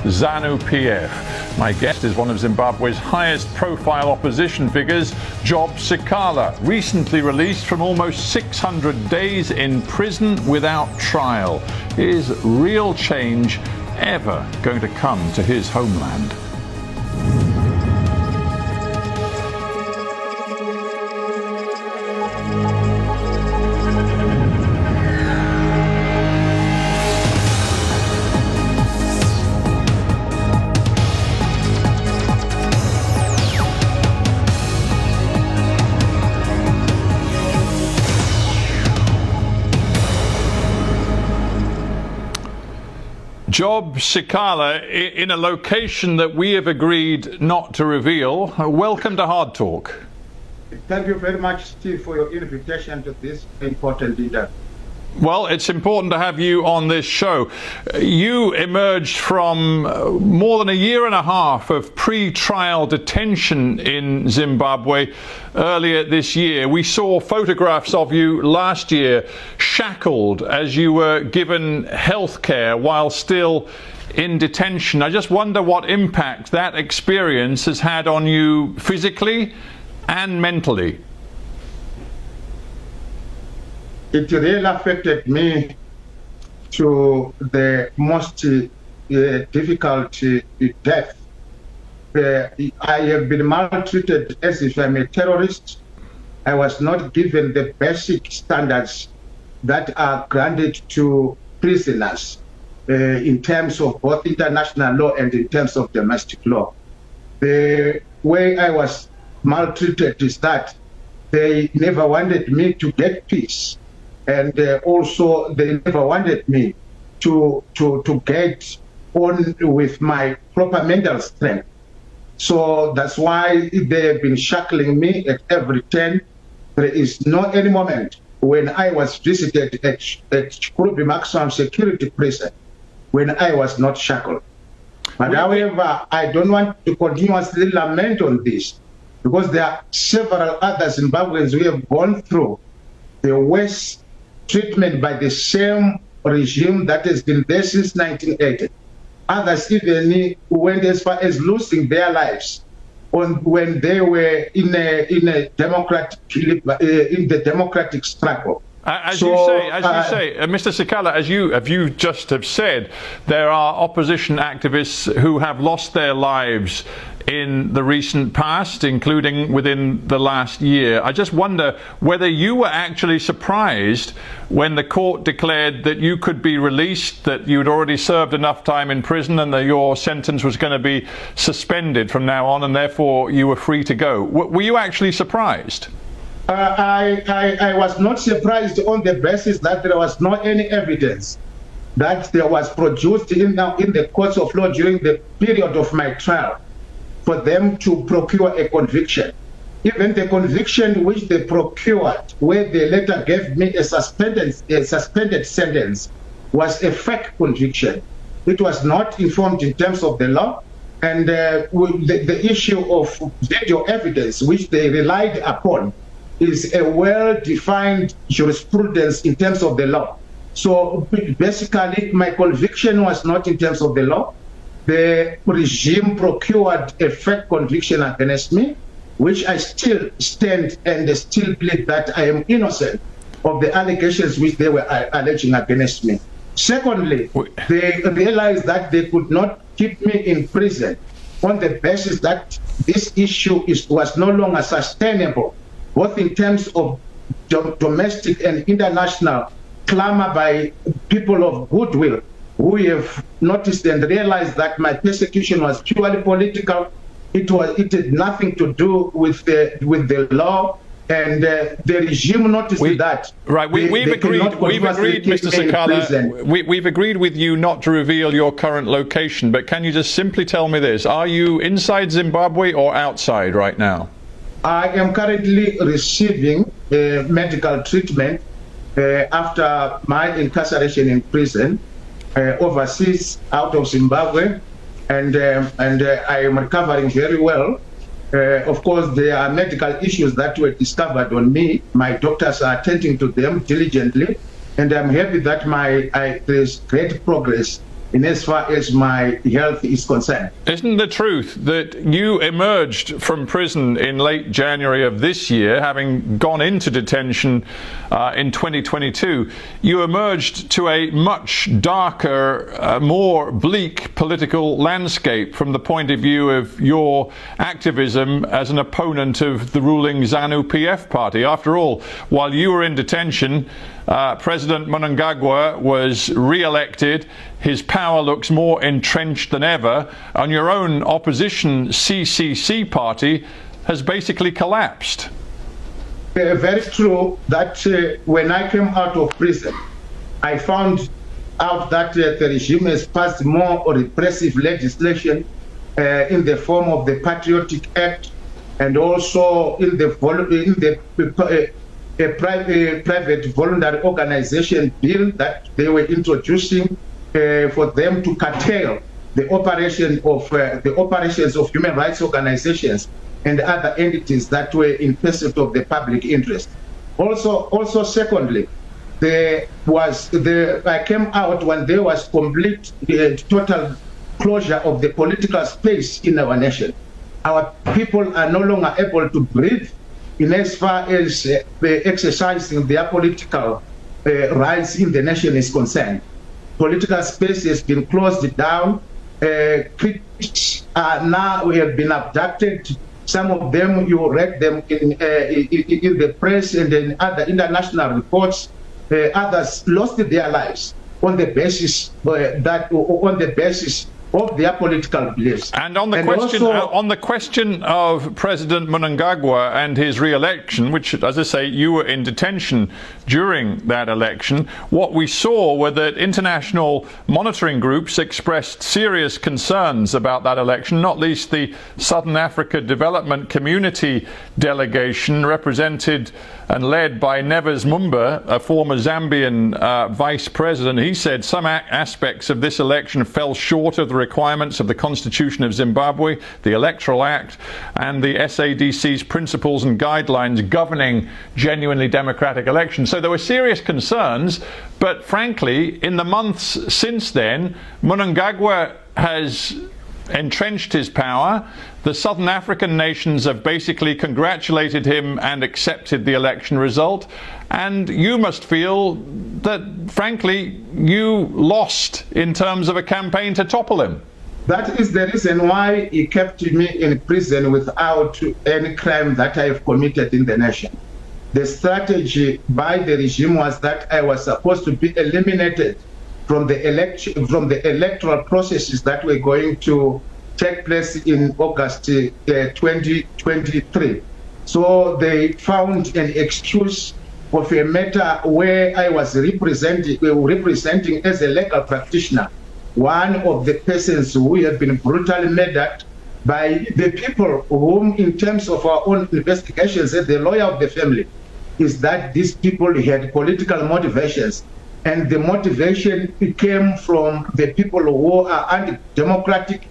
Zanu PF. My guest is one of Zimbabwe's highest profile opposition figures, Job Sikhala, recently released from almost 600 days in prison without trial. Is real change ever going to come to his homeland? Job Sikhala, in a location that we have agreed not to reveal. Welcome to HARDtalk. Thank you very much, Steve, for your invitation to this important dinner. Well, it's important to have you on this show. You emerged from more than a year and a half of pre-trial detention in Zimbabwe earlier this year. We saw photographs of you last year shackled as you were given health care while still in detention. I just wonder what impact that experience has had on you physically and mentally. It really affected me to the most difficult death. I have been maltreated as if I'm a terrorist. I was not given the basic standards that are granted to prisoners in terms of both international law and in terms of domestic law. The way I was maltreated is that they never wanted me to get peace. And also, they never wanted me to get on with my proper mental strength. So that's why they have been shackling me at every turn. There is not any moment when I was visited at Kurubi Maximum Security Prison when I was not shackled. But however, I don't want to continuously lament on this because there are several other Zimbabweans who have gone through the worst treatment by the same regime that has been there since 1980. Others even went as far as losing their lives when they were in a democratic in the democratic struggle. As you say, Mr. Sikhala, as you just have said, there are opposition activists who have lost their lives in the recent past, including within the last year. I just wonder whether you were actually surprised when the court declared that you could be released, that you'd already served enough time in prison and that your sentence was going to be suspended from now on and therefore you were free to go. Were you actually surprised? I was not surprised on the basis that there was no any evidence that there was produced in the courts of law during the period of my trial for them to procure a conviction. Even the conviction which they procured, where they later gave me a suspended sentence, was a fake conviction. It was not informed in terms of the law. And the issue of video evidence, which they relied upon, is a well-defined jurisprudence in terms of the law. So basically, my conviction was not in terms of the law. The regime procured a fake conviction against me, which I still stand and still plead that I am innocent of the allegations which they were alleging against me. Secondly, they realized that they could not keep me in prison on the basis that this issue was no longer sustainable, both in terms of domestic and international clamor by people of goodwill who have noticed and realized that my persecution was purely political. It had nothing to do with the law, and the regime noticed that. Right, we've agreed, Mr. Sikhala, we've agreed with you not to reveal your current location, but can you just simply tell me this? Are you inside Zimbabwe or outside right now? I am currently receiving medical treatment after my incarceration in prison overseas out of Zimbabwe, and I am recovering very well. Of course, there are medical issues that were discovered on me. My doctors are attending to them diligently, and I'm happy that there's great progress in as far as my health is concerned. Isn't the truth that you emerged from prison in late January of this year, having gone into detention in 2022? You emerged to a much darker, more bleak political landscape from the point of view of your activism as an opponent of the ruling Zanu PF party. After all, while you were in detention, President Mnangagwa was re-elected. His power looks more entrenched than ever, and your own opposition CCC party has basically collapsed. Very true that when I came out of prison, I found out that the regime has passed more repressive legislation in the form of the Patriotic Act, and also in the private voluntary organization bill that they were introducing for them to curtail the operations of human rights organizations and other entities that were in pursuit of the public interest. Also, secondly, I came out when there was complete total closure of the political space in our nation. Our people are no longer able to breathe in as far as exercising their political rights in the nation is concerned. Political space has been closed down. Critics are now have been abducted. Some of them, you read them in the press and in other international reports. Others lost their lives on the basis of their political beliefs. And on the question of President Mnangagwa and his re-election, which, as I say, you were in detention during that election, what we saw were that international monitoring groups expressed serious concerns about that election, not least the Southern Africa Development Community delegation, represented and led by Neves Mumba, a former Zambian vice president. He said some aspects of this election fell short of the requirements of the Constitution of Zimbabwe, the Electoral Act, and the SADC's principles and guidelines governing genuinely democratic elections. So there were serious concerns, but frankly, in the months since then, Mnangagwa has entrenched his power. The Southern African nations have basically congratulated him and accepted the election result. And you must feel that, frankly, you lost in terms of a campaign to topple him. That is the reason why he kept me in prison without any crime that I have committed in the nation. The strategy by the regime was that I was supposed to be eliminated from the electoral processes that were going to take place in August 2023. So they found an excuse of a matter where I was representing as a legal practitioner one of the persons who have been brutally murdered by the people whom, in terms of our own investigations, as the lawyer of the family, is that these people had political motivations. And the motivation came from the people who are anti-democratic,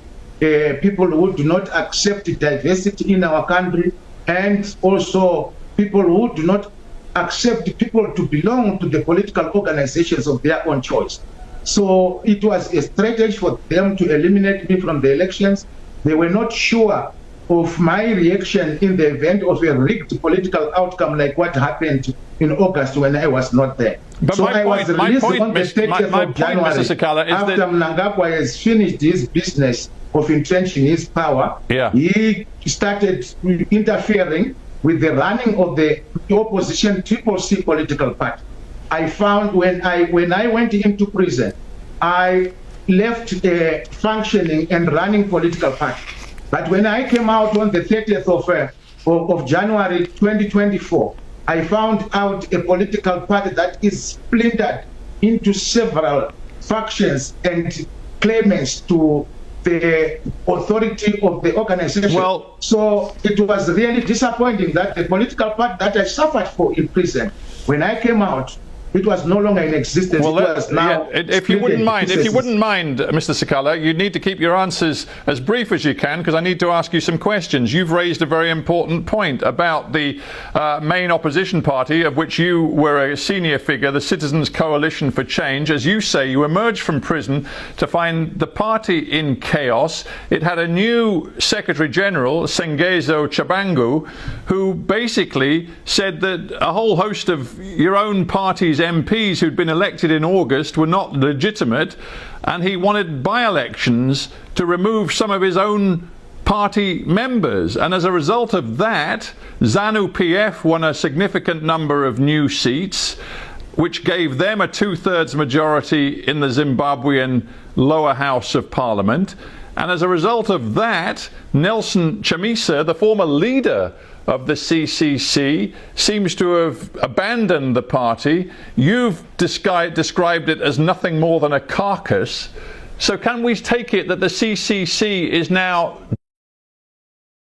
people who do not accept diversity in our country, and also people who do not accept people to belong to the political organizations of their own choice. So it was a strategy for them to eliminate me from the elections. They were not sure of my reaction in the event of a rigged political outcome like what happened in August when I was not there. But so I was released on the 30th of January Mr. Sikhala, after Mnangagwa has finished his business of entrenching his power. Yeah. He started interfering with the running of the opposition CCC political party. I found when I went into prison, I left a functioning and running political party. But when I came out on the 30th of January 2024, I found out a political party that is splintered into several factions and claimants to the authority of the organization. Well, so it was really disappointing that the political party that I suffered for in prison, when I came out, It was no longer in existence. Well, it was now if you wouldn't mind, Mr. Sikhala, you need to keep your answers as brief as you can, because I need to ask you some questions. You've raised a very important point about the main opposition party, of which you were a senior figure, the Citizens Coalition for Change. As you say, you emerged from prison to find the party in chaos. It had a new Secretary General, Sengezo Chabangu, who basically said that a whole host of your own party's MPs who'd been elected in August were not legitimate, and he wanted by-elections to remove some of his own party members. And as a result of that, Zanu PF won a significant number of new seats, which gave them a 2/3 majority in the Zimbabwean lower house of parliament. And as a result of that, Nelson Chamisa, the former leader of the CCC, seems to have abandoned the party. You've described it as nothing more than a carcass. So can we take it that the CCC is now